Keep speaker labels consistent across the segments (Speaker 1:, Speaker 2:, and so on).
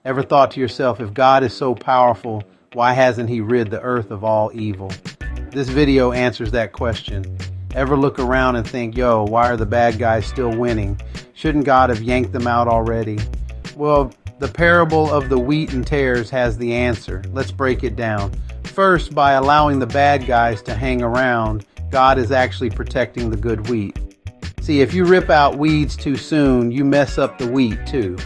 Speaker 1: Ever thought to yourself, if God is so powerful, why hasn't he rid the earth of all evil? This video answers that question. Ever look around and think, yo, why are the bad guys still winning? Shouldn't God have yanked them out already? Well, the parable of the wheat and tares has the answer. Let's break it down. First, by allowing the bad guys to hang around, God is actually protecting the good wheat. See, if you rip out weeds too soon, you mess up the wheat too.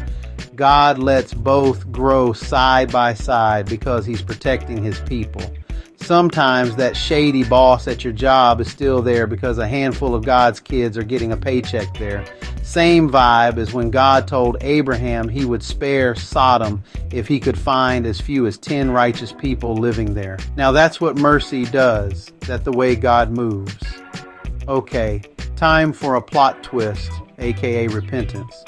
Speaker 1: God lets both grow side by side because he's protecting his people. Sometimes that shady boss at your job is still there because a handful of God's kids are getting a paycheck there. Same vibe as when God told Abraham he would spare Sodom if he could find as few as 10 righteous people living there. Now that's what mercy does. That's the way God moves. Okay, time for a plot twist, aka repentance.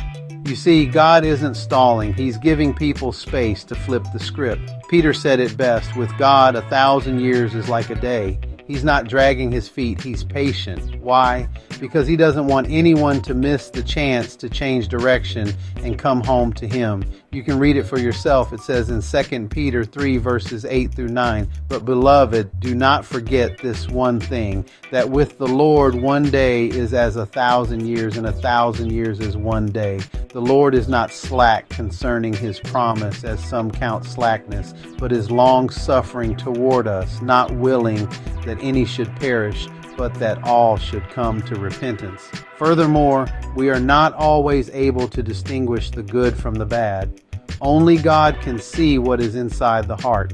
Speaker 1: You see, God isn't stalling. He's giving people space to flip the script. Peter said it best, with God, 1,000 years is like a day. He's not dragging his feet. He's patient. Why? Because he doesn't want anyone to miss the chance to change direction and come home to him. You can read it for yourself. It says in 2 Peter 3 verses 8 through 9, "But beloved, do not forget this one thing, that with the Lord 1 day is as 1,000 years, and 1,000 years is 1 day. The Lord is not slack concerning his promise, as some count slackness, but is long-suffering toward us, not willing that any should perish, but that all should come to repentance." Furthermore, we are not always able to distinguish the good from the bad. Only God can see what is inside the heart.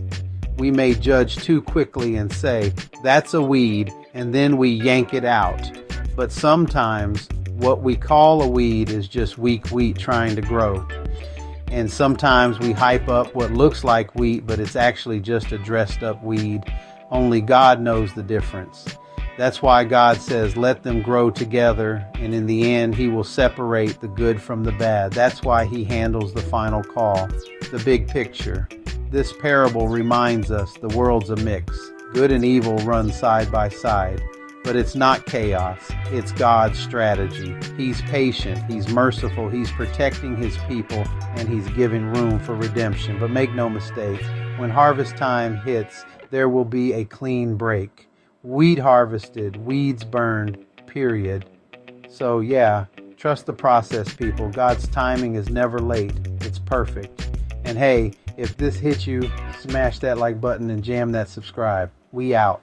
Speaker 1: We may judge too quickly and say, that's a weed, and then we yank it out. But sometimes what we call a weed is just weak wheat trying to grow. And sometimes we hype up what looks like wheat, but it's actually just a dressed up weed. Only God knows the difference. That's why God says, let them grow together, and in the end, he will separate the good from the bad. That's why he handles the final call, the big picture. This parable reminds us the world's a mix. Good and evil run side by side. But it's not chaos. It's God's strategy. He's patient. He's merciful. He's protecting his people, and he's giving room for redemption. But make no mistake, when harvest time hits, there will be a clean break. Wheat harvested, weeds burned, period. So yeah, trust the process, people. God's timing is never late. It's perfect. And hey, if this hit you, smash that like button and jam that subscribe. We out.